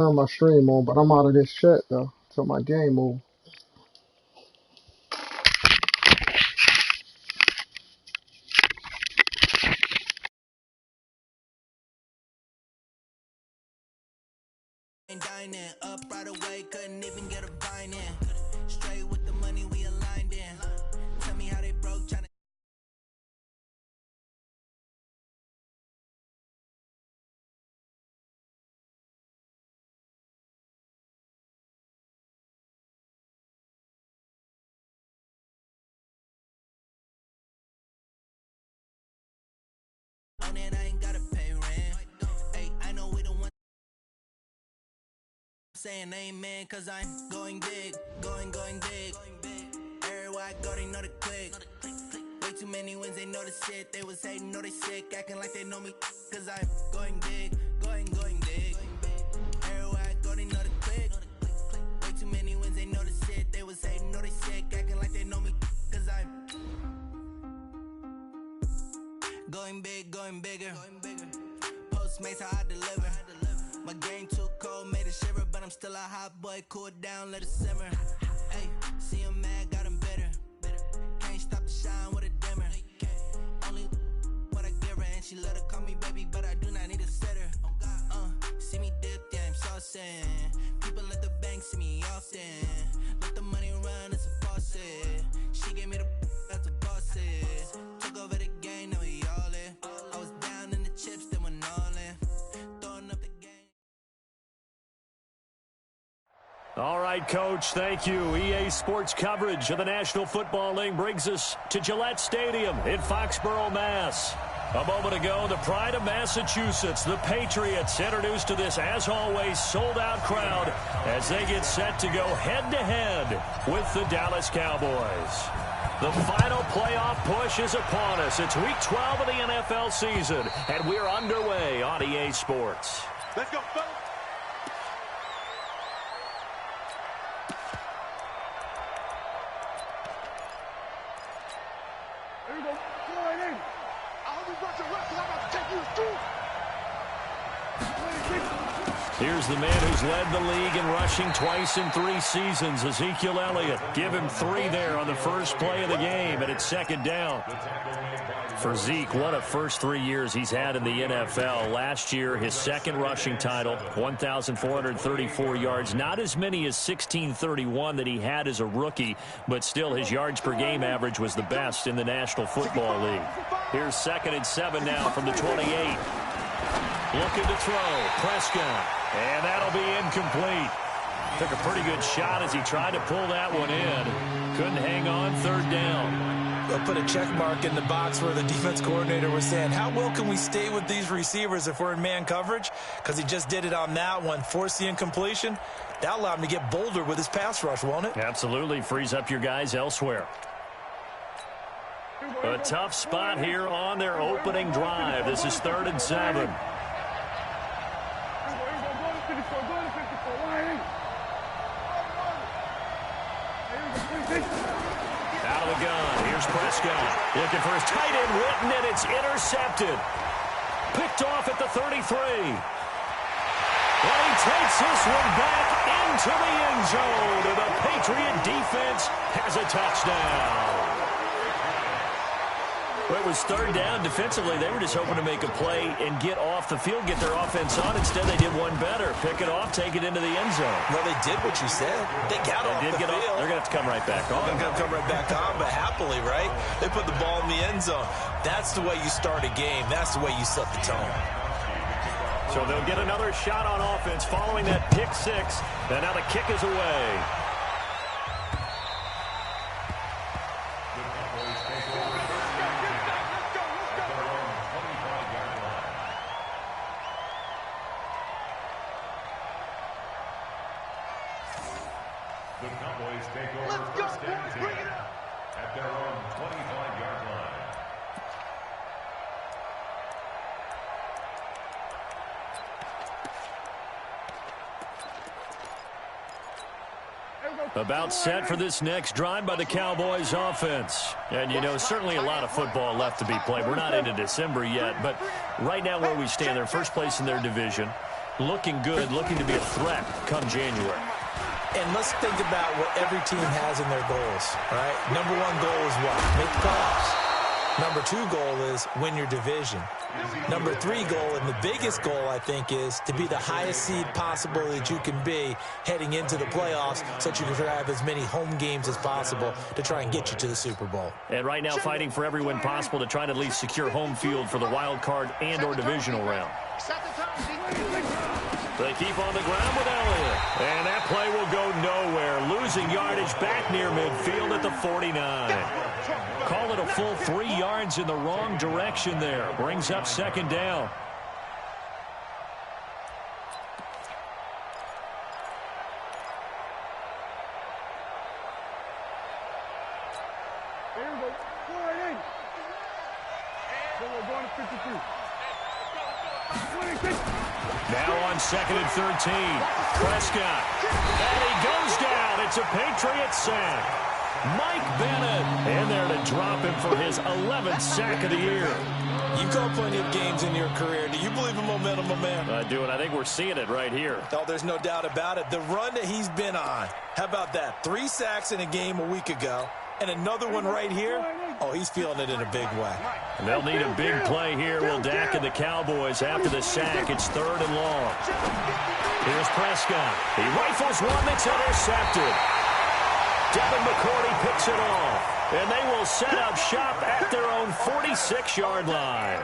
turn my stream on, but I'm out of this chat though, so my game move. Dining up right away, couldn't even get a vine in. Straight with the money we aligned in. Tell me how they broke, trying to on it, I ain't gotta pay rent. Hey, I know we don't want saying amen, cause I'm going big, going big. Everywhere I go, they know the click. Way too many wins, they know the shit. They was hating, know they sick, acting like they know me, cause I'm going big, going big. Everywhere I go, they know the click. Way too many wins, they know the shit. They was hating, know they sick, acting like they know me, cause I'm going big, going bigger. Postmates how I deliver. My game too cold, made it shiver, but I'm still a hot boy. Cool it down, let it simmer. Hey, see him mad, got him bitter. Can't stop the shine with a dimmer. Only what I give her, and she let her call me baby, but I do not need a sitter. See me dip, yeah, I'm saucing. People at the bank see me often. Let the money run, it's a faucet. She gave me the that's a boss it. Took over the game, now we all in. I was down in the chips, then went all in. Throwing up the game. All right, Coach, thank you. EA Sports coverage of the National Football League brings us to Gillette Stadium in Foxborough, Mass. A moment ago, the pride of Massachusetts, the Patriots, introduced to this, as always, sold-out crowd as they get set to go head-to-head with the Dallas Cowboys. The final playoff push is upon us. It's Week 12 of the NFL season, and we're underway on EA Sports. Let's go, fellas. There you go. Go right in. I hope you brought your reps, 'cause I'm about to take you through. Here's the man who's led the league in rushing twice in 3 seasons, Ezekiel Elliott. Give him 3 there on the first play of the game, and it's second down. For Zeke, what a first 3 years he's had in the NFL. Last year, his second rushing title, 1,434 yards. Not as many as 1,631 that he had as a rookie, but still his yards per game average was the best in the National Football League. Here's 2nd and 7 now from the 28. Looking to throw, Prescott, and that'll be incomplete. Took a pretty good shot as he tried to pull that one in. Couldn't hang on, 3rd down. They'll put a check mark in the box where the defense coordinator was saying, how well can we stay with these receivers if we're in man coverage? Because he just did it on that one, forced the incompletion. That allowed him to get bolder with his pass rush, won't it? Absolutely, frees up your guys elsewhere. A tough spot here on their opening drive. This is 3rd and 7. Out of the gun. Here's Prescott. Looking for his tight end, Witten, and it's intercepted. Picked off at the 33. And he takes this one back into the end zone. And the Patriot defense has a touchdown. Well, it was 3rd down. Defensively, they were just hoping to make a play and get off the field, get their offense on. Instead, they did one better. Pick it off, take it into the end zone. Well, they did what you said. They got off the field. They're going to have to come right back on. They're going to come right back on, but happily, right? They put the ball in the end zone. That's the way you start a game. That's the way you set the tone. So they'll get another shot on offense following that pick 6. And now the kick is away. The Cowboys take over first and 10 at their own 25-yard line. About set for this next drive by the Cowboys offense. And, you know, certainly a lot of football left to be played. We're not into December yet, but right now where we stand, they're first place in their division. looking good, looking to be a threat come January. And let's think about what every team has in their goals, right? Number one goal is what? Make the playoffs. Number two goal is win your division. Number three goal, and the biggest goal, I think, is to be the highest seed possible that you can be heading into the playoffs so that you can have as many home games as possible to try and get you to the Super Bowl. And right now fighting for every win possible to try to at least secure home field for the wild card and or divisional round. They keep on the ground with Elliott. And that play will go nowhere. Losing yardage back near midfield at the 49. Call it a full 3 yards in the wrong direction there. Brings up second down. There we go. Go right in. So we're going to 52. Now on 2nd and 13. Prescott. And he goes down. It's a Patriot sack. Mike Bennett in there to drop him for his 11th sack of the year. You've called plenty of games in your career. Do you believe in momentum, my man? I do, and I think we're seeing it right here. Oh, there's no doubt about it. The run that he's been on. How about that? 3 sacks in a game a week ago, and another one right here. Oh, he's feeling it in a big way. And they'll need a big play here. Will Dak and the Cowboys after the sack. It's 3rd and long. Here's Prescott. He rifles one that's intercepted. Devin McCourty picks it off. And they will set up shop at their own 46-yard line.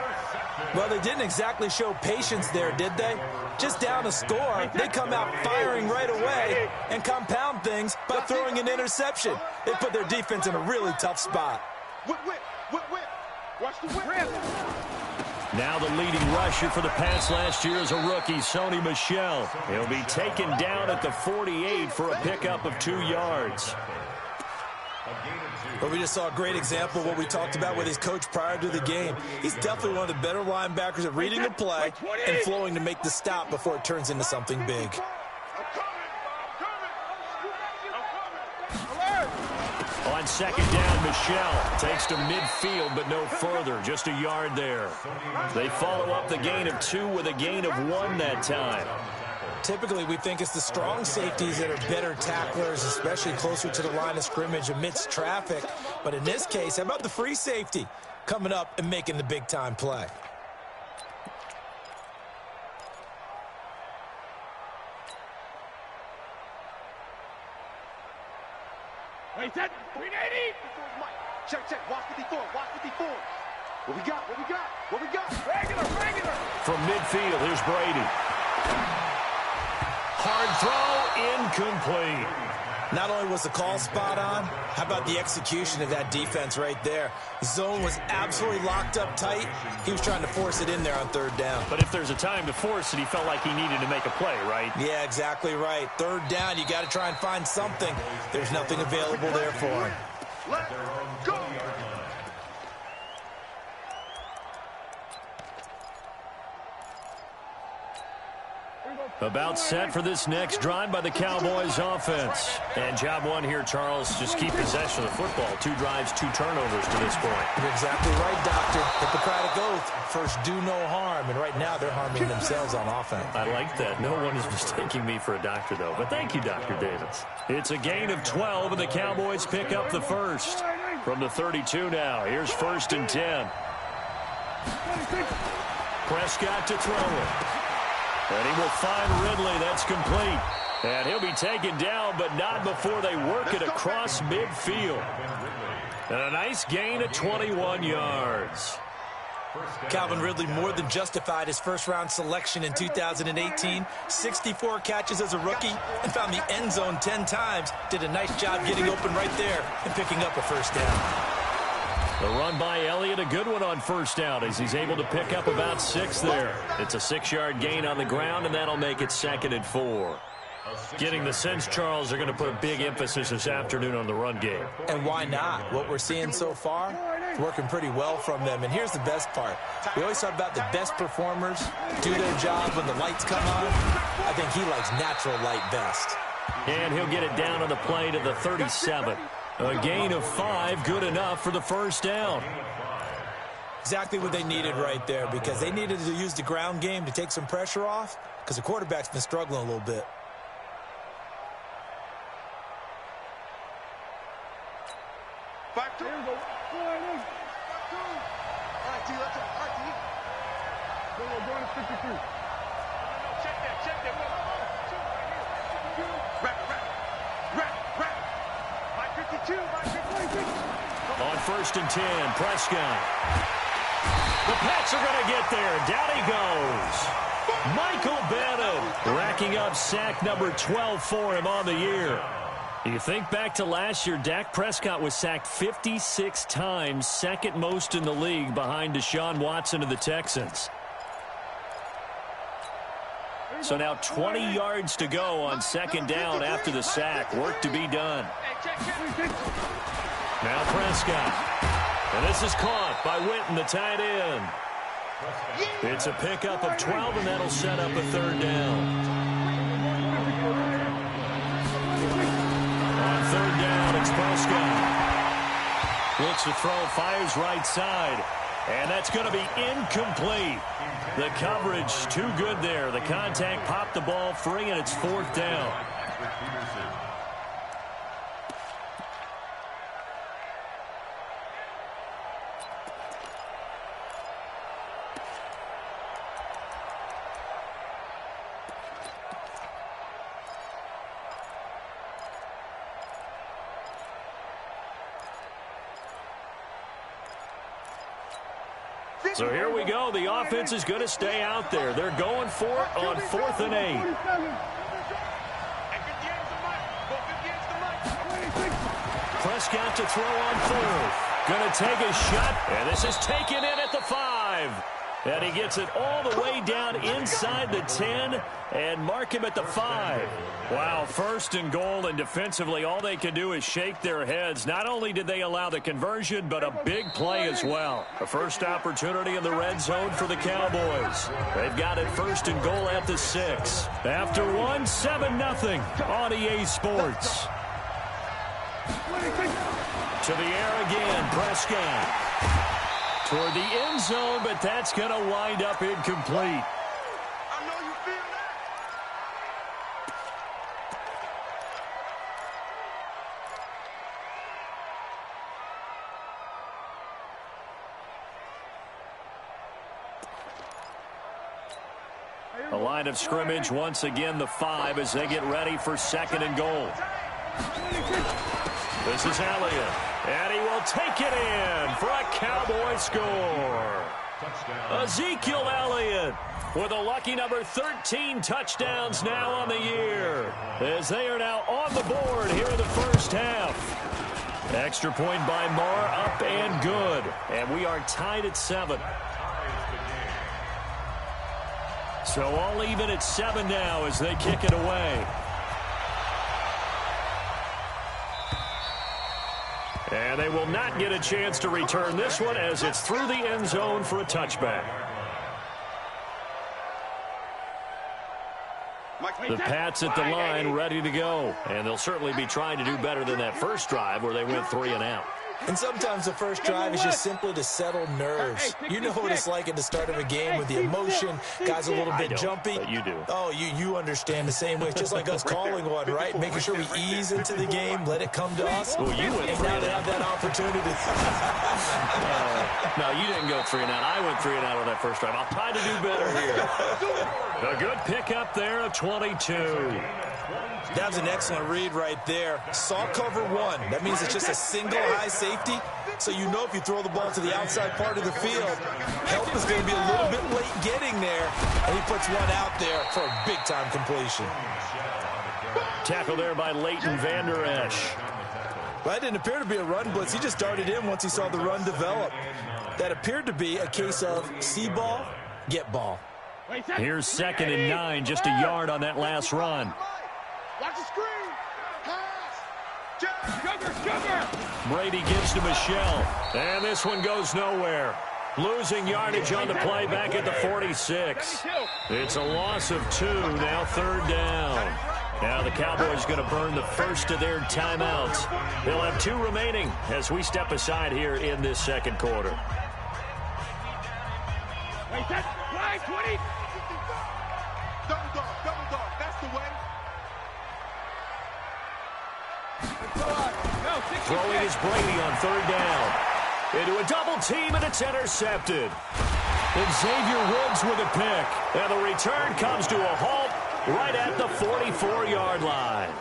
Well, they didn't exactly show patience there, did they? Just down a score, they come out firing right away and compound things by throwing an interception. They put their defense in a really tough spot. Whip. Watch the whip. Now the leading rusher for the Pats last year is a rookie, Sony Michel. He'll be taken down at the 48 for a pickup of 2 yards. But we just saw a great example of what we talked about with his coach prior to the game. He's definitely one of the better linebackers at reading the play and flowing to make the stop before it turns into something big. On 2nd down, Michel takes to midfield, but no further. Just a yard there. They follow up the gain of 2 with a gain of 1 that time. Typically, we think it's the strong safeties that are better tacklers, especially closer to the line of scrimmage amidst traffic. But in this case, how about the free safety coming up and making the big-time play? Wait, set. 380. Check. Watch 54. What we got? Regular. From midfield, here's Brady. Hard throw, incomplete. Not only was the call spot on, how about the execution of that defense right there? Zone was absolutely locked up tight. He was trying to force it in there on 3rd down. But if there's a time to force it, he felt like he needed to make a play, right? Yeah, exactly right. 3rd down, you got to try and find something. There's nothing available there for him. Let's go. About set for this next drive by the Cowboys offense. And job 1 here, Charles, just keep possession of the football. 2 drives, 2 turnovers to this point. You're exactly right, Doctor. Hippocratic oath. First, do no harm. And right now, they're harming themselves on offense. I like that. No one is mistaking me for a doctor, though. But thank you, Dr. Davis. It's a gain of 12, and the Cowboys pick up the first. From the 32 now, here's 1st and 10. Prescott to throw it. And he will find Ridley. That's complete. And he'll be taken down, but not before they work it across midfield. And a nice gain of 21 yards. Calvin Ridley more than justified his first-round selection in 2018. 64 catches as a rookie and found the end zone 10 times. Did a nice job getting open right there and picking up a 1st down. The run by Elliott, a good one on 1st down as he's able to pick up about 6 there. It's a 6-yard gain on the ground, and that'll make it 2nd and 4. Getting the sense, Charles, they're going to put a big emphasis this afternoon on the run game. And why not? What we're seeing so far is working pretty well from them. And here's the best part. We always talk about the best performers do their job when the lights come on. I think he likes natural light best. And he'll get it down on the play to the 37. A gain of 5, good enough for the 1st down. Exactly what they needed right there, because they needed to use the ground game to take some pressure off. because the quarterback's been struggling a little bit. Back to him. All right, T, let's go. All right, T. We're going to 53. No, check that. Wrap. My 52, my 52. On 1st and 10, Prescott. The Pats are going to get there. Down he goes. Michael Bannon racking up sack number 12 for him on the year. You think back to last year, Dak Prescott was sacked 56 times, second most in the league behind Deshaun Watson of the Texans. So now 20 yards to go on 2nd down after the sack. Work to be done. Now Prescott. And this is caught by Witten, the tight end. It's a pickup of 12, and that'll set up a 3rd down. On 3rd down, it's Prescott. Looks to throw, fires right side. And that's going to be incomplete. The coverage too good there. The contact popped the ball free, and it's 4th down. So here we go. The offense is going to stay out there. They're going for it on 4th and 8. Prescott to throw on 4th. Going to take a shot, and this is taken in at the 5. And he gets it all the way down inside the 10 and mark him at the 5. Wow, 1st and goal, and defensively all they can do is shake their heads. Not only did they allow the conversion, but a big play as well. The first opportunity in the red zone for the Cowboys. They've got it 1st and goal at the 6. After 1, 7-0 on EA Sports. To the air again, Prescott. Toward the end zone, but that's going to wind up incomplete. I know you feel that. The line of scrimmage, once again, the 5 as they get ready for 2nd and goal. This is Elliott, and he will take it in for a Cowboy score. Ezekiel Elliott with a lucky number 13 touchdowns now on the year, as they are now on the board here in the 1st half. Extra point by Marr, up and good, and we are tied at 7. So all even at 7 now as they kick it away. And they will not get a chance to return this one as it's through the end zone for a touchback. The Pats at the line ready to go. And they'll certainly be trying to do better than that first drive where they went 3 and out. And sometimes the first drive is just simply to settle nerves. You know what it's like at the start of a game with the emotion. Guys a little bit jumpy. But you do. Oh, you understand the same way. It's just like us calling one, right? Making sure we ease into the game, let it come to us. Well, you went 3 and and now out. they have that opportunity. No, you didn't go 3 and out. I went 3 and out on that first drive. I'll try to do better here. A good pickup there of 22. That was an excellent read right there. Saw cover 1. That means it's just a single high safety. So you know if you throw the ball to the outside part of the field, help is going to be a little bit late getting there. And he puts one out there for a big-time completion. Tackle there by Leighton Vander Esch. Well, that didn't appear to be a run blitz. He just darted in once he saw the run develop. That appeared to be a case of see ball, get ball. Here's 2nd and 9, just a yard on that last run. Watch the screen. Pass. Sugar. Brady gives to Michelle, and this one goes nowhere. Losing yardage on the play back at the 46. It's a loss of 2, now 3rd down. Now the Cowboys going to burn the first of their timeouts. They'll have 2 remaining as we step aside here in this 2nd quarter. Double dog. That's the way. Throwing is Brady on third down. Into a double team, and it's intercepted. And Xavier Woods with a pick. And the return comes to a halt right at the 44-yard line.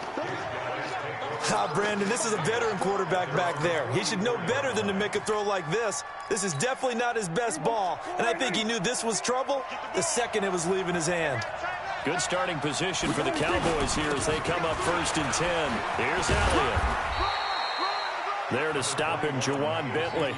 Brandon, this is a veteran quarterback back there. He should know better than to make a throw like this. This is definitely not his best ball, and I think he knew this was trouble the second it was leaving his hand. Good starting position for the Cowboys here as they come up 1st and 10. Here's Elliott. There to stop him, Juwan Bentley.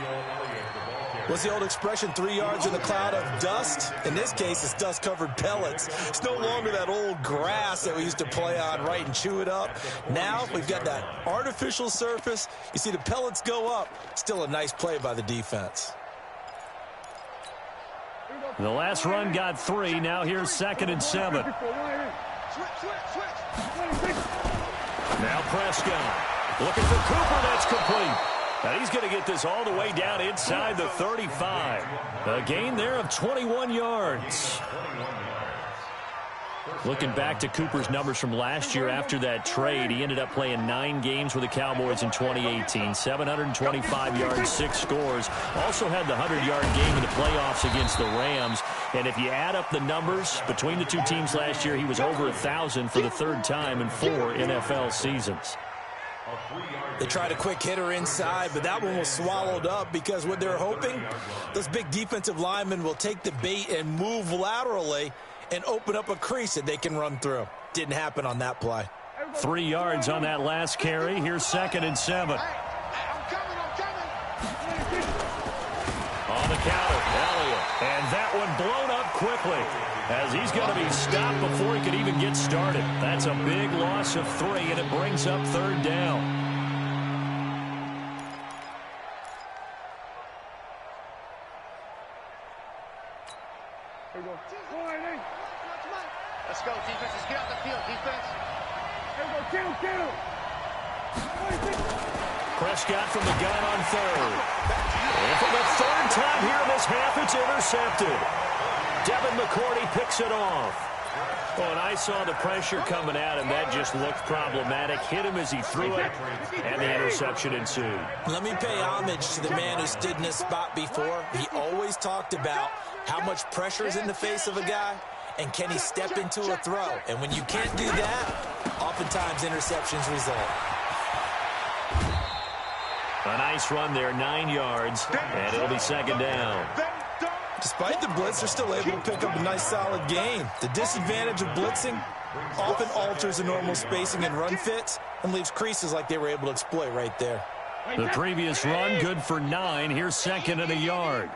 What's the old expression, 3 yards in a cloud of dust? In this case, it's dust-covered pellets. It's no longer that old grass that we used to play on, right, and chew it up. Now we've got that artificial surface. You see the pellets go up. Still a nice play by the defense. The last run got 3. Now here's 2nd and 7. Now Prescott. Looking for Cooper. That's complete. And he's going to get this all the way down inside the 35. A gain there of 21 yards. Looking back to Cooper's numbers from last year after that trade, he ended up playing 9 games with the Cowboys in 2018. 725 yards, 6 scores. Also had the 100-yard game in the playoffs against the Rams. And if you add up the numbers between the two teams last year, he was over 1,000 for the 3rd time in 4 NFL seasons. They tried a quick hitter inside, but that one was swallowed up because what they're hoping, those big defensive linemen will take the bait and move laterally and open up a crease that they can run through. Didn't happen on that play. 3 yards on that last carry. Here's 2nd and 7. I'm coming. On the counter, Elliott. And that one blown up quickly as he's going to be stopped before he could even get started. That's a big loss of 3, and it brings up 3rd down. Let's go, defense. Let's get out the field, defense. Kill. Prescott from the gun on 3rd. And for the 3rd time here in this half, it's intercepted. Devin McCourty picks it off. Oh, and I saw the pressure coming at him. That just looked problematic. Hit him as he threw it, and the interception ensued. Let me pay homage to the man who stood in this spot before. He always talked about how much pressure is in the face of a guy, and can he step into a throw? And when you can't do that, oftentimes interceptions result. A nice run there, 9 yards, and it'll be 2nd down. Despite the blitz, they're still able to pick up a nice solid gain. The disadvantage of blitzing often alters the normal spacing and run fits and leaves creases like they were able to exploit right there. The previous run, good for 9. Here's 2nd and a yard.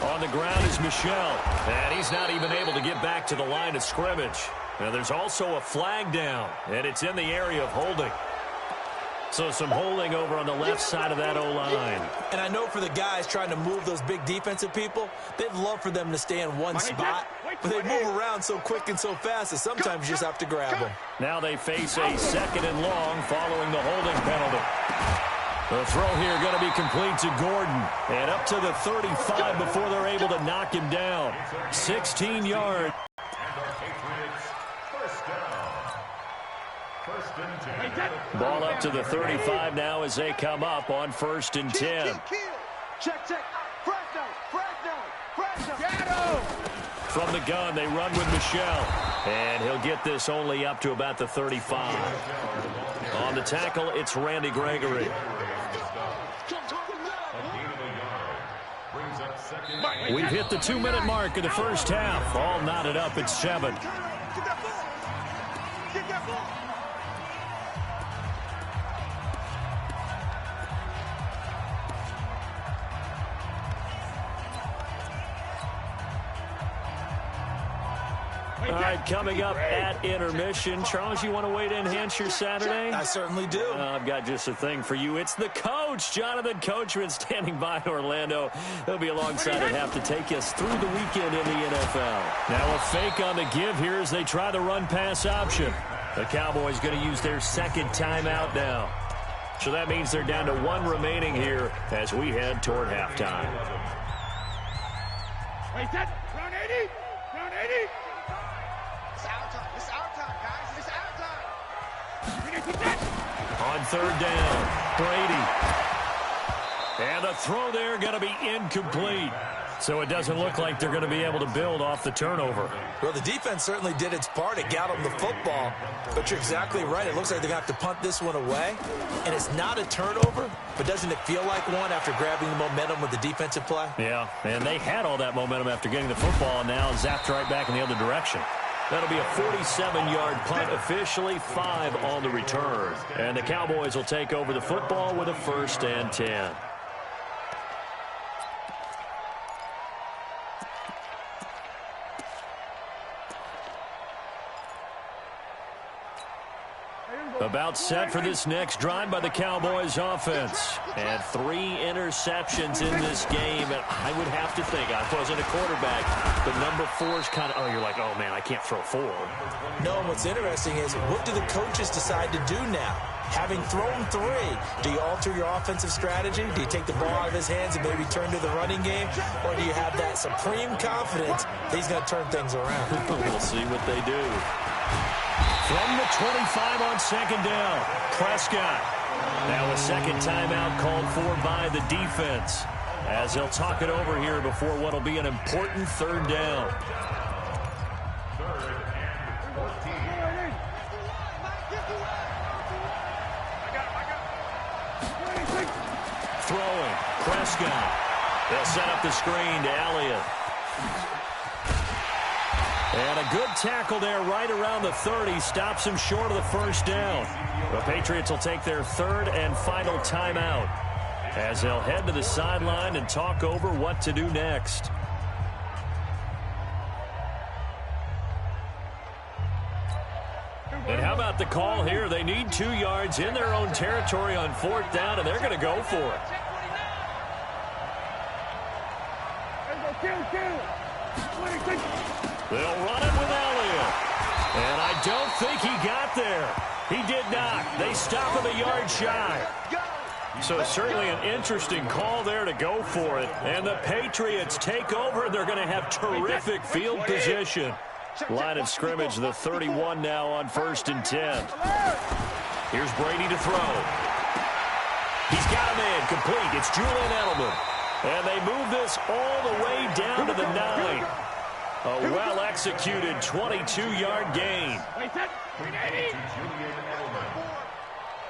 On the ground is Michel, and he's not even able to get back to the line of scrimmage. Now, there's also a flag down, and it's in the area of holding. So some holding over on the left side of that O-line. And I know for the guys trying to move those big defensive people, they'd love for them to stay in one spot, but they move around so quick and so fast that sometimes you just have to grab them. Now they face a 2nd and long following the holding penalty. The throw here going to be complete to Gordon. And up to the 35 before they're able to knock him down. 16 yards. Ball up to the 35 now as they come up on 1st and 10. Check. From the gun, they run with Michel. And he'll get this only up to about the 35. On the tackle, it's Randy Gregory. We've hit the 2-minute mark of the first half. All knotted up at 7. Get that ball. All right, coming up at intermission. Charles, you want to wait to enhance your Saturday? I certainly do. I've got just a thing for you. It's the coach, Jonathan Coachman, standing by in Orlando. He'll be alongside at half to take us through the weekend in the NFL. Now a fake on the give here as they try the run-pass option. The Cowboys going to use their 2nd timeout now. So that means they're down to 1 remaining here as we head toward halftime. Wait, that. 80. Down 80. It's our time. It's our time, guys. It's our time. On third down, Brady. And the throw there going to be incomplete. So it doesn't look like they're going to be able to build off the turnover. Well, the defense certainly did its part. It got them the football. But you're exactly right. It looks like they're going to have to punt this one away. And it's not a turnover, but doesn't it feel like one after grabbing the momentum with the defensive play? Yeah, and they had all that momentum after getting the football, and now zapped right back in the other direction. That'll be a 47-yard punt, officially 5 on the return. And the Cowboys will take over the football with a 1st and 10. About set for this next drive by the Cowboys offense. And 3 interceptions in this game. And I would have to think, I wasn't a quarterback, but number 4 is kind of, oh, you're like, oh, man, I can't throw 4. No, and what's interesting is, what do the coaches decide to do now? Having thrown 3, do you alter your offensive strategy? Do you take the ball out of his hands and maybe turn to the running game? Or do you have that supreme confidence that he's going to turn things around? We'll see what they do. From the 25 on second down, Prescott. Now a second timeout called for by the defense, as they'll talk it over here before what will be an important third down. Throwing, Prescott. They'll set up the screen to Elliott. And a good tackle there right around the 30. Stops him short of the first down. The Patriots will take their 3rd and final timeout as they'll head to the sideline and talk over what to do next. And how about the call here? They need 2 yards in their own territory on 4th down, and they're going to go for it. They'll run it with Elliott. And I don't think he got there. He did not. They stop him a yard shy. So certainly an interesting call there to go for it. And the Patriots take over. They're going to have terrific field position. Line of scrimmage, the 31 now on 1st and 10. Here's Brady to throw. He's got him in, complete. It's Julian Edelman. And they move this all the way down to the 9. A well-executed 22-yard gain.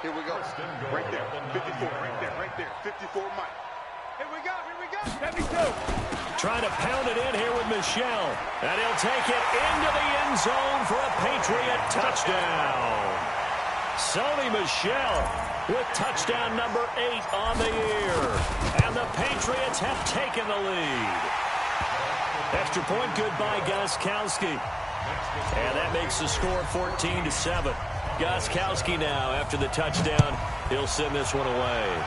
Here we go. Right there. 54. Right there. 54, Mike. Here we go. 72. Trying to pound it in here with Michel. And he'll take it into the end zone for a Patriot touchdown. Sony Michel with touchdown number 8 on the year. And the Patriots have taken the lead. Extra point good by Gostkowski. And that makes the score 14-7. Gostkowski now, after the touchdown, he'll send this one away.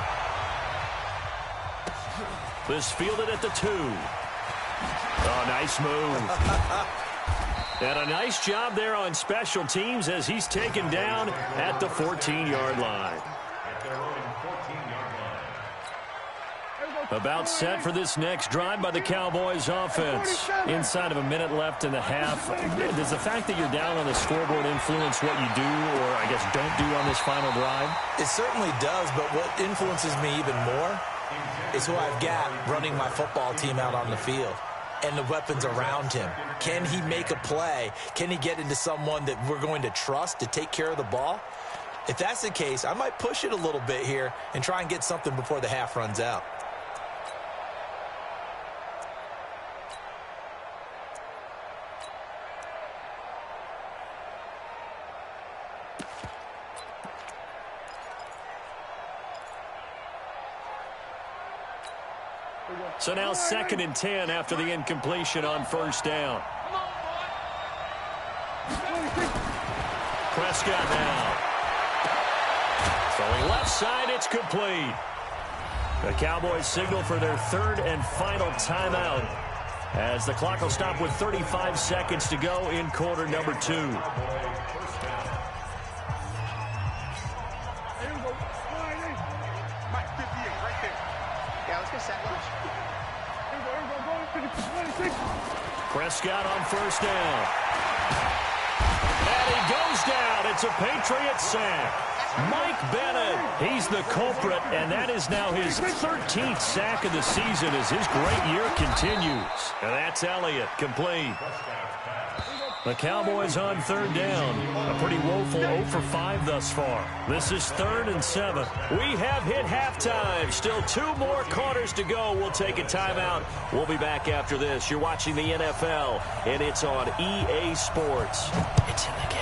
This fielded at the 2. Oh, nice move. And a nice job there on special teams as he's taken down at the 14-yard line. About set for this next drive by the Cowboys offense. Inside of a minute left in the half. Does the fact that you're down on the scoreboard influence what you do, or I guess don't do on this final drive? It certainly does, but what influences me even more is who I've got running my football team out on the field and the weapons around him. Can he make a play? Can he get into someone that we're going to trust to take care of the ball? If that's the case, I might push it a little bit here and try and get something before the half runs out. So now 2nd and 10 after the incompletion on 1st down. Prescott now. Throwing left side, it's complete. The Cowboys signal for their 3rd and final timeout as the clock will stop with 35 seconds to go in quarter number 2. Prescott on first down. And he goes down. It's a Patriot sack. Mike Bennett, he's the culprit, and that is now his 13th sack of the season as his great year continues. And that's Elliott, complete. The Cowboys on third down. A pretty woeful 0 for 5 thus far. This is 3rd and 7. We have hit halftime. Still 2 more quarters to go. We'll take a timeout. We'll be back after this. You're watching the NFL, and it's on EA Sports. It's in the game.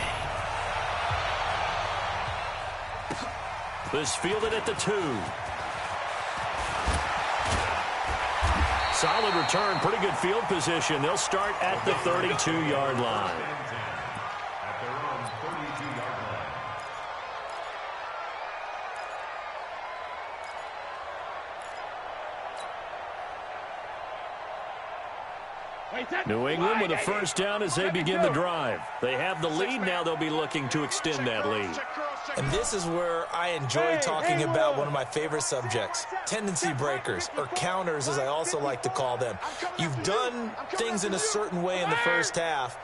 This fielded at the 2. Solid return, pretty good field position. They'll start at the 32-yard line. At their own 32-yard line. New England with a first down as they begin the drive. They have the lead. Now they'll be looking to extend that lead. And this is where I enjoy talking about one of my favorite subjects, tendency breakers, or counters as I also like to call them. You've done things in a certain way in the first half,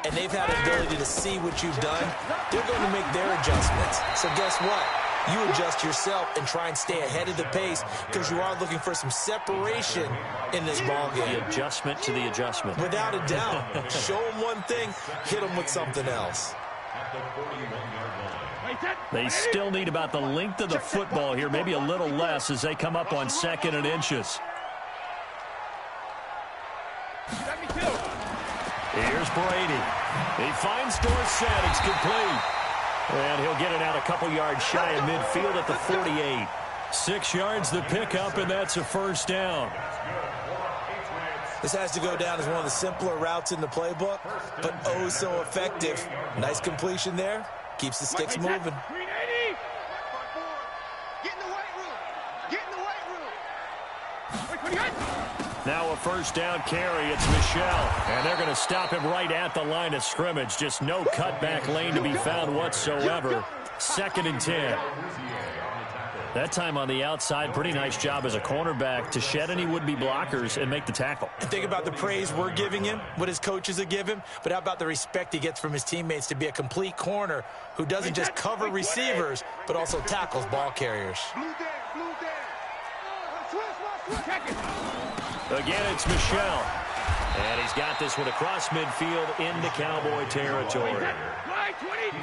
and they've had an ability to see what you've done. They're going to make their adjustments. So guess what? You adjust yourself and try and stay ahead of the pace because you are looking for some separation in this ballgame. The adjustment to the adjustment. Without a doubt. Show them one thing, hit them with something else. At the 41-yard line. They still need about the length of the football here, maybe a little less as they come up on 2nd and inches. Here's Brady. He finds Dorsett. It's complete. And he'll get it out a couple yards shy of midfield at the 48. 6 yards the pickup, and that's a first down. This has to go down as one of the simpler routes in the playbook, but oh so effective. Nice completion there. Keeps the sticks moving. 380. Get in the weight room. Get in the weight room. Now a first down carry. It's Michel. And they're going to stop him right at the line of scrimmage. Just no cutback lane to be found whatsoever. 2nd and 10. That time on the outside, pretty nice job as a cornerback to shed any would-be blockers and make the tackle. Think about the praise we're giving him, what his coaches have given him, but how about the respect he gets from his teammates to be a complete corner who doesn't just cover receivers, but also tackles ball carriers. Again, it's Michel. And he's got this one across midfield into Cowboy territory.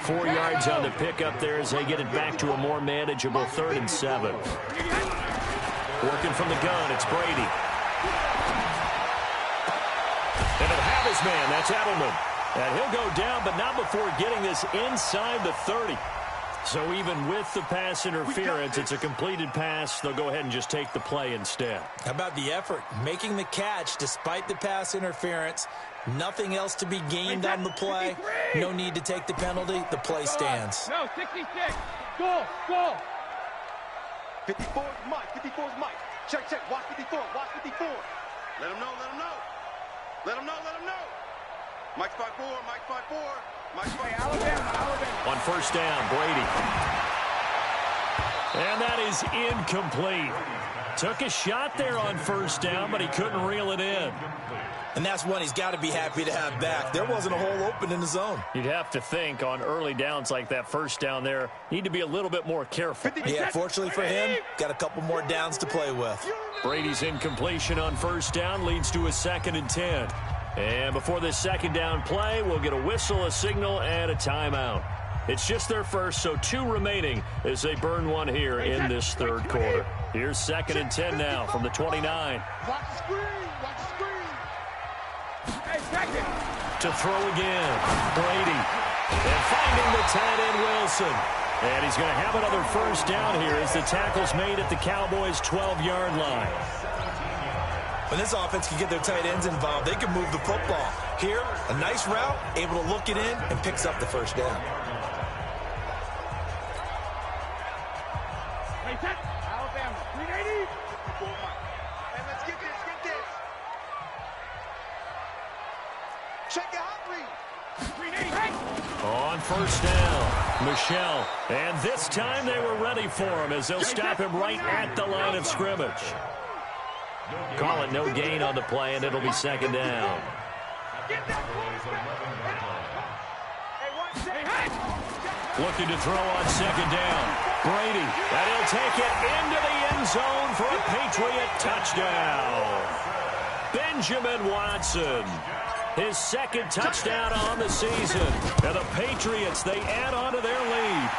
4 yards on the pickup there as they get it back to a more manageable 3rd and 7. Working from the gun, it's Brady. And he'll have his man, that's Edelman. And he'll go down, but not before getting this inside the 30. So even with the pass interference, it's a completed pass. They'll go ahead and just take the play instead. How about the effort? Making the catch despite the pass interference. Nothing else to be gained on the play. No need to take the penalty. The play stands. No, 66. Goal. 54 is Mike. 54 is Mike. Check. Watch 54. Watch 54. Let him know. Mike's 5'4". Mike's 5'4". Mike's 5'4". Alabama. On first down, Brady. And that is incomplete. Took a shot there on first down, but he couldn't reel it in. And that's one he's got to be happy to have back. There wasn't a hole open in the zone. You'd have to think on early downs like that first down there, need to be a little bit more careful. Yeah, fortunately for him, got a couple more downs to play with. Brady's incompletion on first down leads to a 2nd and 10. And before this 2nd down play, we'll get a whistle, a signal, and a timeout. It's just their first, so 2 remaining as they burn one here in this 3rd quarter. Here's 2nd and 10 now from the 29. Watch the screen. Hey, second. To throw again, Brady. And finding the tight end, Wilson. And he's going to have another first down here as the tackle's made at the Cowboys' 12-yard line. When this offense can get their tight ends involved, they can move the football. Here, a nice route, able to look it in, and picks up the first down. Alabama. 380. Hey, let's get this. Check it out, please. 380. On first down, Michel. And this time they were ready for him as they'll stop him right at the line of scrimmage. Call it no gain on the play, and it'll be 2nd down. Looking to throw on second down. Brady, and he'll take it into the end zone for a Patriot touchdown. Benjamin Watson, his second touchdown on the season. And the Patriots, they add on to their lead.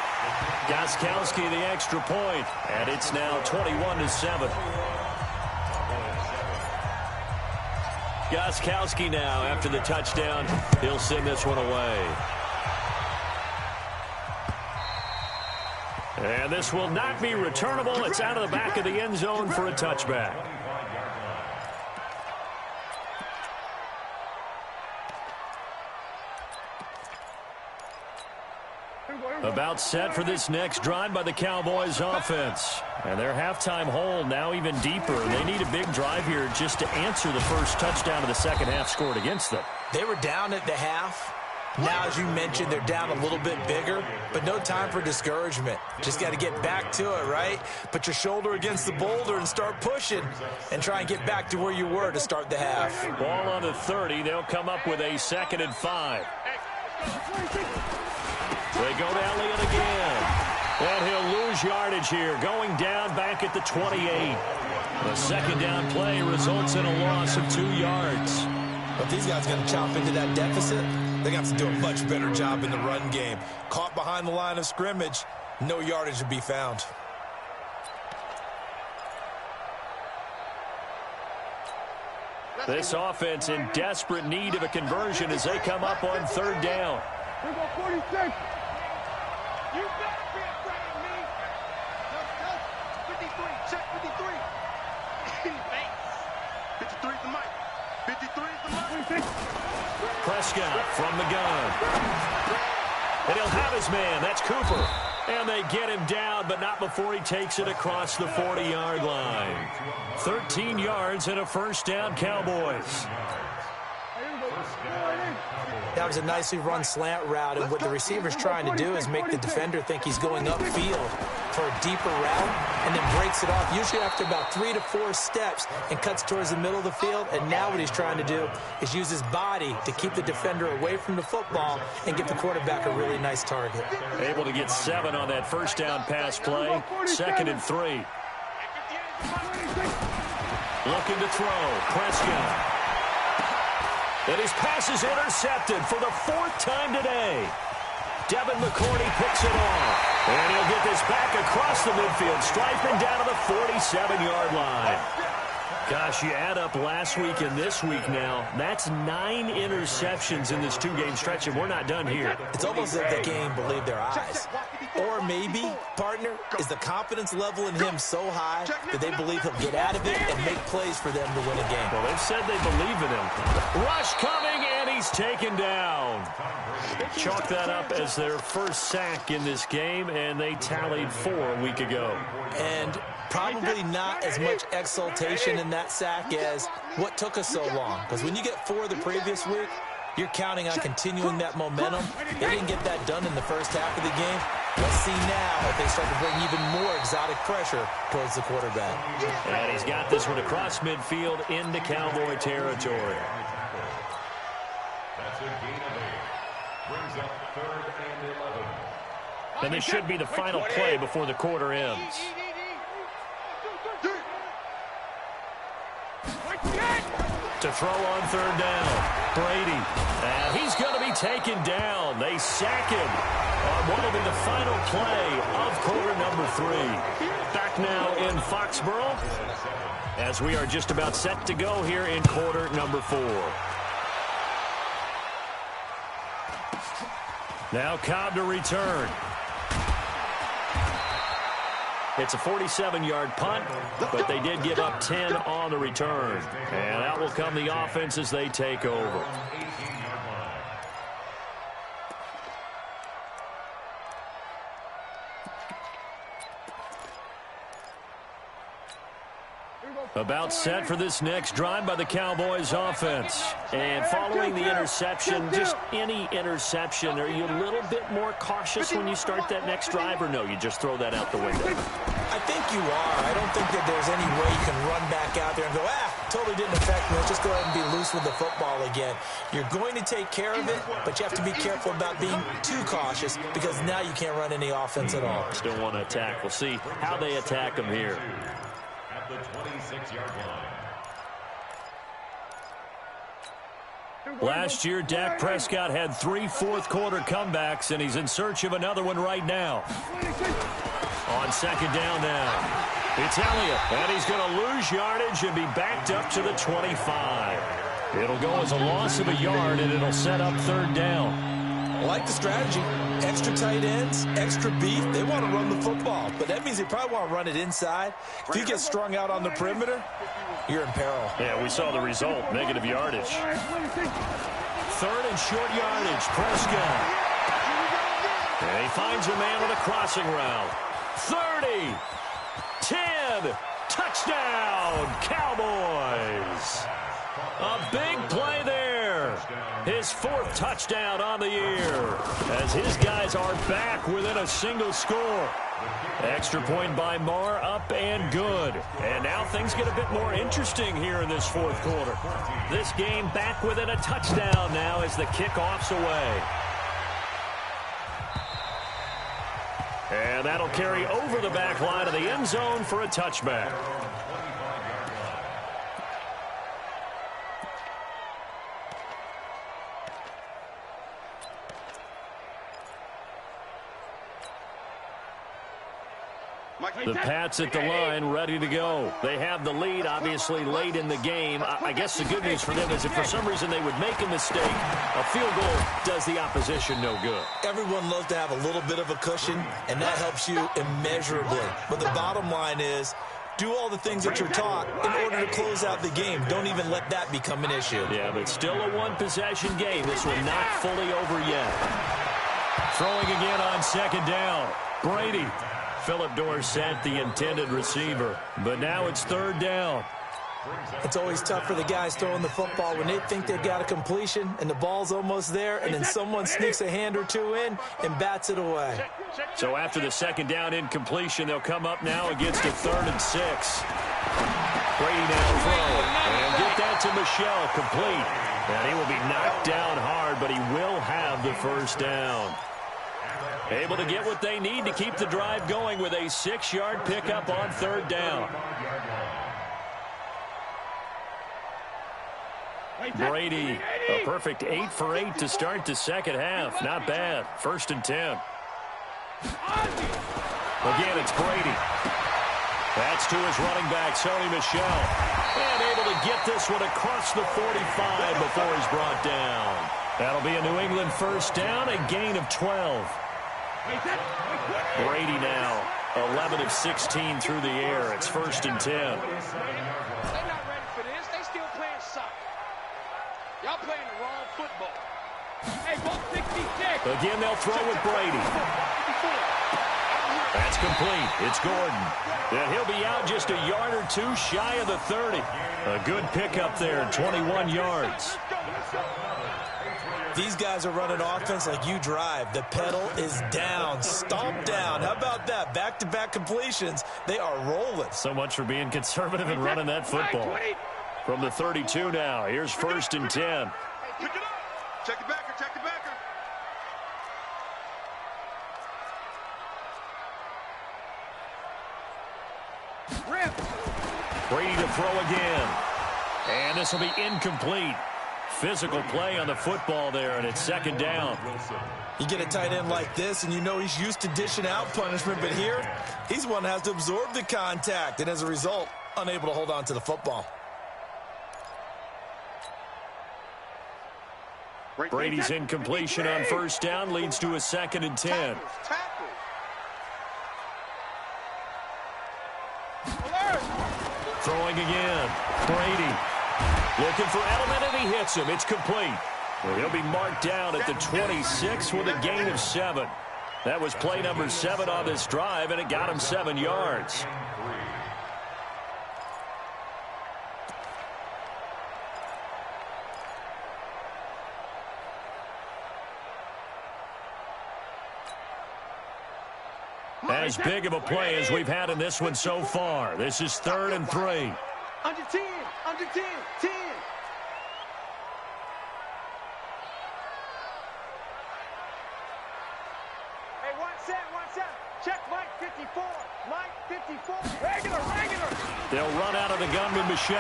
Gostkowski the extra point, and it's now 21-7. Gostkowski now, after the touchdown, he'll send this one away. And this will not be returnable. It's out of the back of the end zone for a touchback. About set for this next drive by the Cowboys offense. And their halftime hole now even deeper. They need a big drive here just to answer the first touchdown of the second half scored against them. They were down at the half. Now, as you mentioned, they're down a little bit bigger, but no time for discouragement. Just got to get back to it, right? Put your shoulder against the boulder and start pushing and try and get back to where you were to start the half. Ball on the 30. They'll come up with a 2nd and 5. They go to Elliott again. And he'll lose yardage here, going down back at the 28. The second down play results in a loss of 2 yards. But these guys are going to chop into that deficit. They're going to have to do a much better job in the run game. Caught behind the line of scrimmage, no yardage to be found. This offense in desperate need of a conversion as they come up on 3rd down. Here go 46. You better be afraid of me. No, 53. Check 53. 53 is the mic. 53 is the mic. Prescott from the gun. And he'll have his man. That's Cooper. And they get him down, but not before he takes it across the 40-yard line. 13 yards and a first down, Cowboys. That was a nicely run slant route, and what the receiver's trying to do is make the defender think he's going upfield for a deeper route and then breaks it off, usually after about 3 to 4 steps, and cuts towards the middle of the field. And now what he's trying to do is use his body to keep the defender away from the football and give the quarterback a really nice target. Able to get 7 on that first down pass play. 2nd and 3. Looking to throw. Prescott. And his pass is intercepted for the 4th time today. Devin McCourty picks it off. And he'll get this back across the midfield, striping down to the 47-yard line. Gosh, you add up last week and this week now, that's 9 interceptions in this 2-game stretch, and we're not done here. It's almost as if they can't even believe their eyes. Or maybe, partner, is the confidence level in him so high that they believe he'll get out of it and make plays for them to win a game. Well, they've said they believe in him. Rush coming, and he's taken down. Chalk that up as their first sack in this game, and they tallied 4 a week ago. And probably not as much exultation in that sack as what took us so long. Because when you get 4 the previous week, you're counting on continuing that momentum. They didn't get that done in the first half of the game. Let's see now if they start to bring even more exotic pressure towards the quarterback. And he's got this one across midfield into Cowboy territory. That's a gain of 8. Brings up 3rd and 11. And this should be the final play before the quarter ends. To throw on 3rd down. Brady. And he's going to be taken down. They sack him on what will be the final play of quarter number 3. Back now in Foxborough as we are just about set to go here in quarter number 4. Now Cobb to return. It's a 47-yard punt, but they did give up 10 on the return. And out will come the offense as they take over. About set for this next drive by the Cowboys offense. And following the interception, just any interception, are you a little bit more cautious when you start that next drive, or no, you just throw that out the window? I think you are. I don't think that there's any way you can run back out there and go, totally didn't affect me. Let's just go ahead and be loose with the football again. You're going to take care of it, but you have to be careful about being too cautious because now you can't run any offense at all. Still want to attack. We'll see how they attack them here. At the 26-yard line. Last year, Dak Prescott had 3 fourth-quarter comebacks, and he's in search of another one right now. On second down now, it's Elliott, and he's going to lose yardage and be backed up to the 25. It'll go as a loss of a yard, and it'll set up third down. I like the strategy. Extra tight ends, extra beef. They want to run the football, but that means they probably want to run it inside. If you get strung out on the perimeter, you're in peril. Yeah, we saw the result, negative yardage. Third and short yardage, Prescott. And he finds a man on a crossing route. 30, 10, touchdown, Cowboys. A big play there. His 4th touchdown on the year as his guys are back within a single score. Extra point by Marr, up and good. And now things get a bit more interesting here in this 4th quarter. This game back within a touchdown now as the kickoff's away. And that'll carry over the back line of the end zone for a touchback. The Pats at the line, ready to go. They have the lead, obviously, late in the game. I guess the good news for them is if for some reason they would make a mistake, a field goal does the opposition no good. Everyone loves to have a little bit of a cushion, and that helps you immeasurably. But the bottom line is, do all the things that you're taught in order to close out the game. Don't even let that become an issue. Yeah, but still a one-possession game. This one not fully over yet. Throwing again on second down. Brady. Phillip Dorsett, the intended receiver. But now it's third down. It's always tough for the guys throwing the football when they think they've got a completion and the ball's almost there, and then someone sneaks a hand or two in and bats it away. So after the second down incompletion, they'll come up now against a 3rd and 6. Brady now throwing. And get that to Michel, complete. And he will be knocked down hard, but he will have the first down. Able to get what they need to keep the drive going with a 6-yard pickup on third down. Brady, a perfect 8 for 8 to start the second half. Not bad. 1st and 10. Again, it's Brady. That's to his running back, Sony Michel. And able to get this one across the 45 before he's brought down. That'll be a New England first down, a gain of 12. Brady now 11 of 16 through the air. It's 1st and 10. They're not ready for this. They still playing soccer. Y'all playing the wrong football. Hey, ball 66. Again, they'll throw with Brady. That's complete. It's Gordon. And he'll be out just a yard or two shy of the 30. A good pickup there, 21 yards. These guys are running offense like you drive. The pedal is down, stomp down. How about that? Back-to-back completions. They are rolling. So much for being conservative and running that football. From the 32 now, here's 1st and 10. Pick it up. Check the backer, check the backer. Brady to throw again. And this will be incomplete. Physical play on the football there, and it's second down. You get a tight end like this, and you know he's used to dishing out punishment, but here, he's one that has to absorb the contact, and as a result, unable to hold on to the football. Brady's incompletion on first down leads to a 2nd and 10. Throwing again. Brady looking for Edelman, and he hits him. It's complete. Well, he'll be marked down at the 26 with a gain of 7. That was play number 7 on this drive, and it got him 7 yards. As big of a play as we've had in this one so far. This is 3rd and 3. Under 10. Under 10. 10. Hey, watch that. Watch that. Check Mike 54. Mike 54. Regular. They'll run out of the gun with Michel.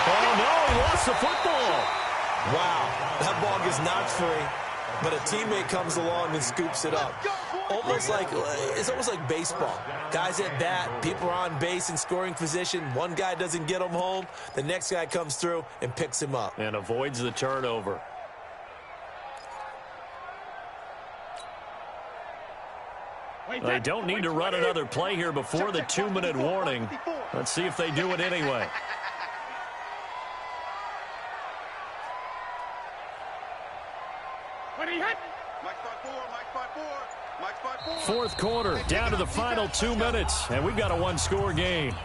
Oh, no, he lost the football. Wow, that ball gets knocked free, but a teammate comes along and scoops it up. It's almost like baseball. Guys at bat, people are on base in scoring position. One guy doesn't get him home. The next guy comes through and picks him up. And avoids the turnover. They don't need to run another play here before the 2-minute warning. Let's see if they do it anyway. Fourth quarter, down to the final 2 minutes, and we've got a one-score game.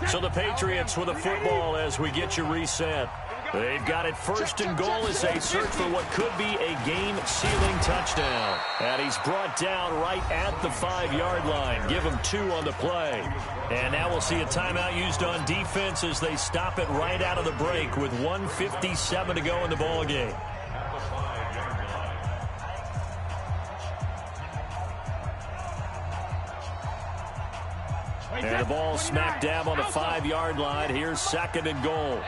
So the Patriots with the football as we get you reset. They've got it first and goal as they search for what could be a game-sealing touchdown. And he's brought down right at the 5-yard line. Give him 2 on the play. And now we'll see a timeout used on defense as they stop it right out of the break with 1:57 to go in the ballgame. And the ball smack dab on the 5-yard line. Here's second and goal.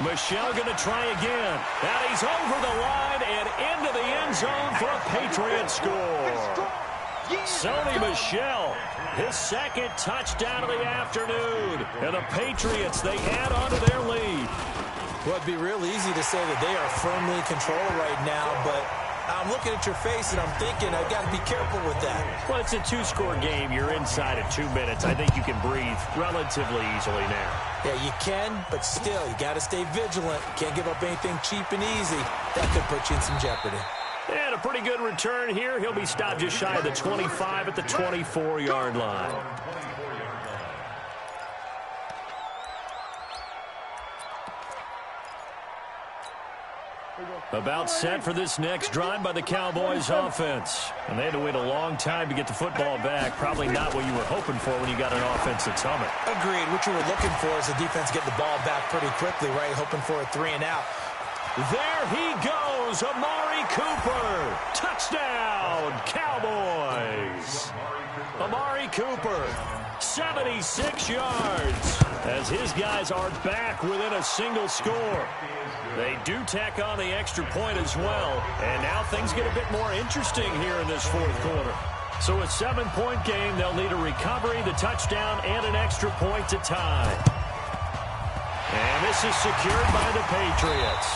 Michel going to try again. And he's over the line and into the end zone for a Patriot score. Sony Michel, his second touchdown of the afternoon. And the Patriots, they add on to their lead. Well, it'd be real easy to say that they are firmly in control right now, but I'm looking at your face and I'm thinking I've got to be careful with that. Well, it's a 2-score game. You're inside of 2 minutes. I think you can breathe relatively easily now. Yeah, you can, but still, you got to stay vigilant. You can't give up anything cheap and easy. That could put you in some jeopardy. And a pretty good return here. He'll be stopped just shy of the 25 at the 24-yard line. About set for this next drive by the Cowboys offense. And they had to wait a long time to get the football back. Probably not what you were hoping for when you got an offense that's humming. Agreed. What you were looking for is the defense get the ball back pretty quickly, right? Hoping for a 3 and out. There he goes, Amari Cooper. Touchdown, Cowboys. Amari Cooper, 76 yards, as his guys are back within a single score. They do tack on the extra point as well, and now things get a bit more interesting here in this fourth quarter. So a 7-point game, they'll need a recovery, the touchdown, and an extra point to tie. And this is secured by the Patriots.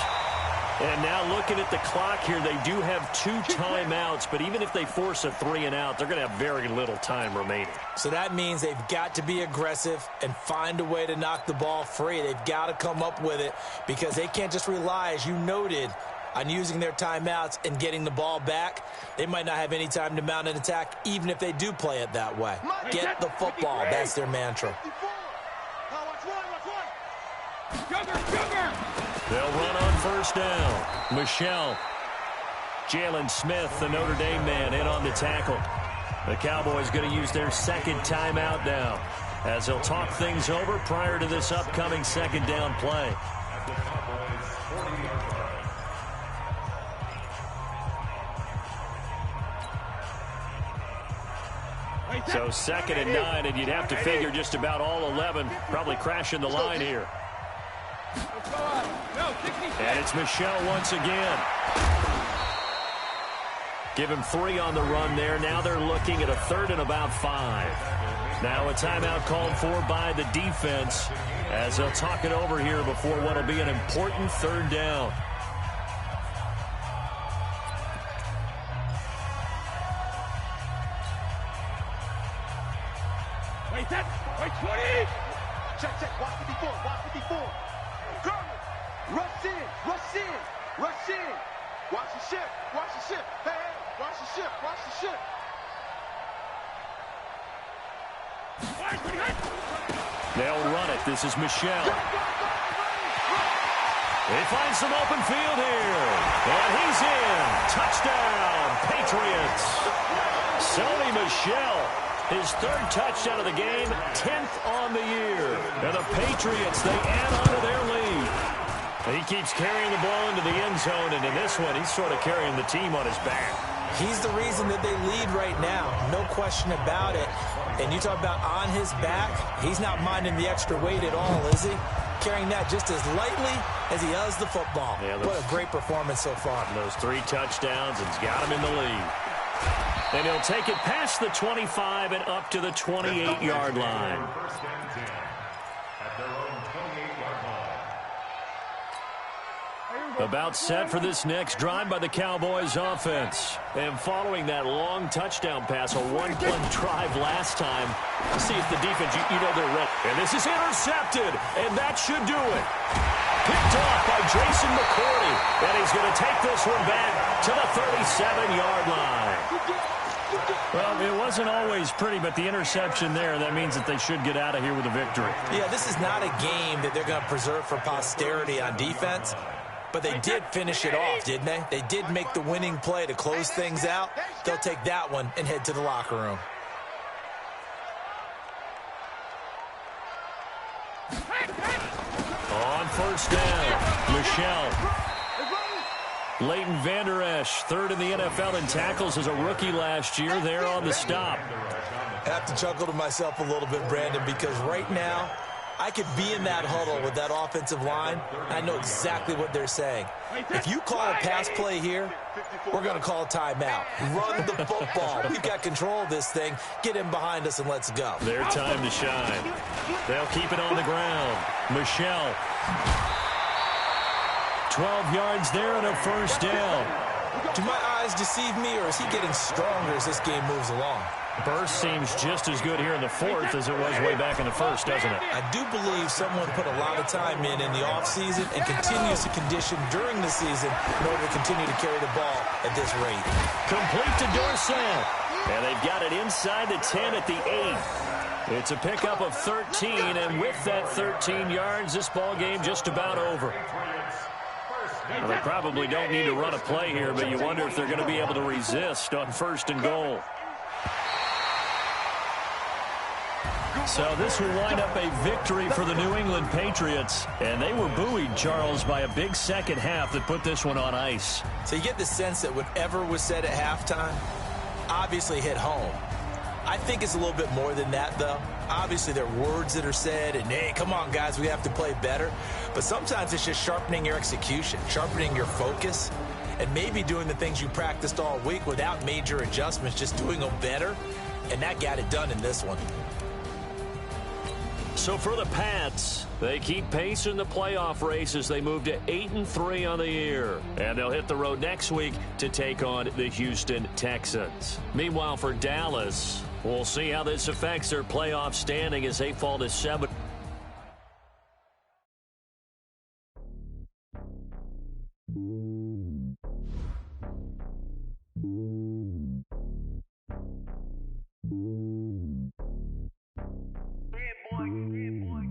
And now looking at the clock here, they do have 2 timeouts, but even if they force a 3 and out, they're going to have very little time remaining. So that means they've got to be aggressive and find a way to knock the ball free. They've got to come up with it because they can't just rely, as you noted, on using their timeouts and getting the ball back. They might not have any time to mount an attack, even if they do play it that way. Get the football. That's their mantra. They'll run on first down. Michel. Jalen Smith, the Notre Dame man, in on the tackle. The Cowboys going to use their second timeout now as they'll talk things over prior to this upcoming second down play. So 2nd and 9, and you'd have to figure just about all 11 probably crashing the line here. And it's Michel once again. Give him 3 on the run there. Now they're looking at a 3rd and about 5. Now a timeout called for by the defense as they'll talk it over here before what will be an important 3rd down. Wait, 20! Check, watch 54, watch 54. Rush in, rush in, rush in. Watch the ship, watch the ship. Hey, watch the ship, watch the ship. They'll run it. This is Michel. He finds some open field here. And he's in. Touchdown, Patriots. Sony Michel, his third touchdown of the game, 10th on the year. And the Patriots, they add on to their lead. He keeps carrying the ball into the end zone, and in this one, he's sort of carrying the team on his back. He's the reason that they lead right now. No question about it. And you talk about on his back, he's not minding the extra weight at all, is he? Carrying that just as lightly as he does the football. Yeah, what a great performance so far. Those 3 touchdowns, and he's got him in the lead. And he'll take it past the 25 and up to the 28-yard line. First and 10 at their own 28-yard line. About set for this next drive by the Cowboys offense. And following that long touchdown pass, a one-play drive last time, see if the defense, you know they're ready. And this is intercepted, and that should do it. Picked off by Jason McCourty. And he's going to take this one back to the 37-yard line. Well, it wasn't always pretty, but the interception there, that means that they should get out of here with a victory. Yeah, this is not a game that they're going to preserve for posterity on defense. But they did finish it off, didn't they? They did make the winning play to close things out. They'll take that one and head to the locker room. On first down, Michel. Leighton Vander Esch, third in the NFL in tackles as a rookie last year. There on the stop. I have to chuckle to myself a little bit, Brandon, because right now, I could be in that huddle with that offensive line. I know exactly what they're saying. If you call a pass play here, we're going to call a timeout. Run the football. We've got control of this thing. Get in behind us and let's go. Their time to shine. They'll keep it on the ground. Michel. 12 yards there and a first down. Do my eyes deceive me, or is he getting stronger as this game moves along? Burst seems just as good here in the fourth as it was way back in the first, doesn't it? I do believe someone put a lot of time in the offseason and continues to condition during the season in order to continue to carry the ball at this rate. Complete to Dorsett. And they've got it inside the 10 at the 8. It's a pickup of 13, and with that 13 yards, this ball game just about over. Well, they probably don't need to run a play here, but you wonder if they're going to be able to resist on first and goal. So this will wind up a victory for the New England Patriots. And they were buoyed, Charles, by a big second half that put this one on ice. So you get the sense that whatever was said at halftime obviously hit home. I think it's a little bit more than that, though. Obviously, there are words that are said, and, hey, come on, guys, we have to play better. But sometimes it's just sharpening your execution, sharpening your focus, and maybe doing the things you practiced all week without major adjustments, just doing them better. And that got it done in this one. So for the Pats, they keep pace in the playoff race as they move to 8-3 on the year. And they'll hit the road next week to take on the Houston Texans. Meanwhile, for Dallas, we'll see how this affects their playoff standing as they fall to 7.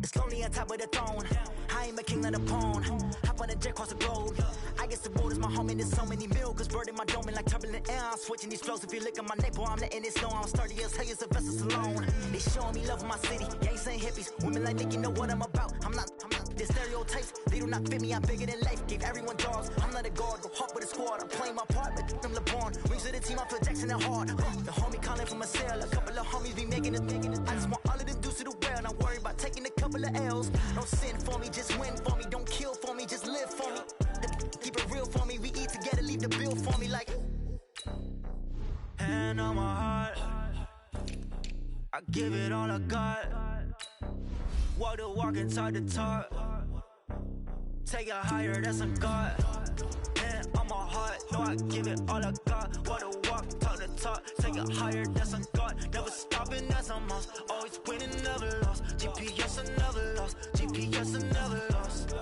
It's lonely on top of the throne. I am a king of the pawn. Hop on a jet across the globe. I guess the world is my home and there's so many milk. Bird in my dome and like turbulent air. I'm switching these flows. If you look at my neck, boy, I'm letting it snow. I'm sturdy as hell as a vessel alone. They showing me love in my city. Gangs and hippies. Women like Nick, you know what I'm about. I'm not the stereotypes. They do not fit me. I'm bigger than life. Gave everyone dogs. I'm not a guard. Go hawk with a squad. I'm playing my part. But them LeBron. Rings to the team. I feel Jackson and hard. The homie calling from a cell. A couple of homies be making it. I just want all of them dudes to the well. Not worry about taking a couple of L's. Don't sin for me, just win for me. Don't kill for me, just live for me. Keep it real for me. We eat together, leave the bill for me like. Hand on my heart, I give it all I got. Walk the walk and talk the talk. Take it higher, that's a God. Hand on my heart, no, I give it all I got. Walk the walk, talk the talk. Take it higher, that's a God. Never stopping, that's a must. Always winning, never lost. GPS, I never lost. GPS, I never lost.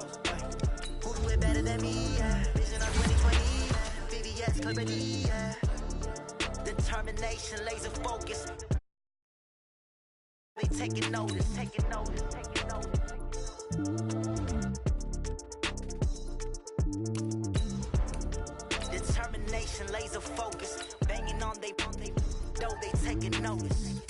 Who do it better than me? Yeah. Vision of 2020. Yeah. VVS, clarity. Yeah. Determination, laser focus. They taking notice, taking notice, taking notice. know they taking notice.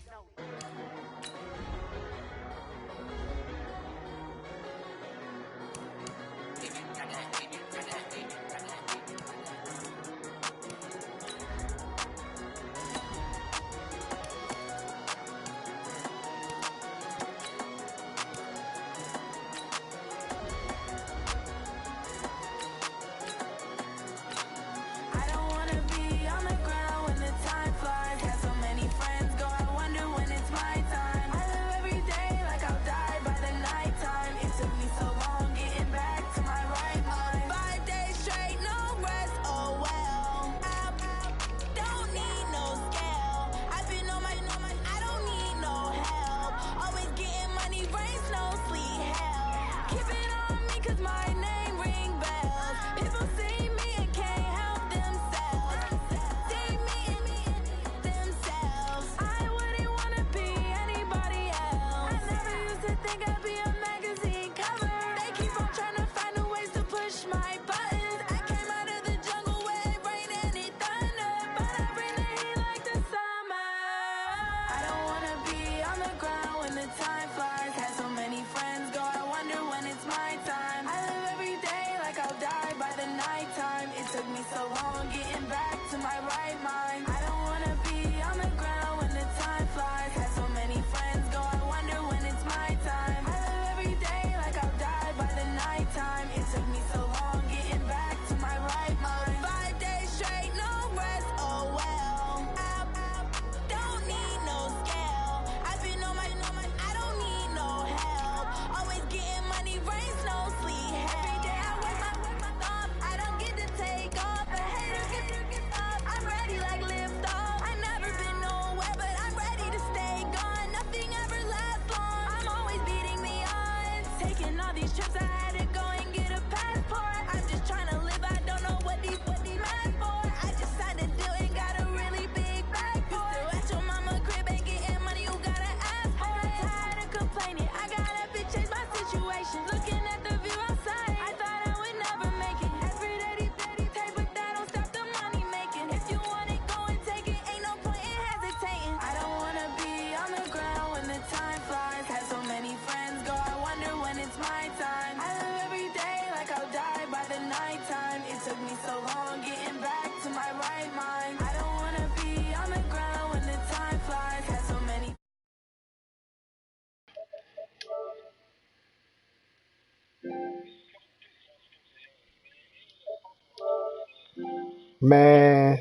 Man,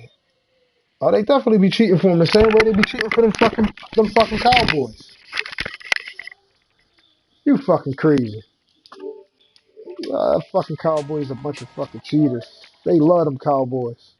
oh, they definitely be cheating for him the same way they be cheating for them fucking Cowboys. You fucking crazy. Fucking Cowboys a bunch of fucking cheaters. They love them Cowboys.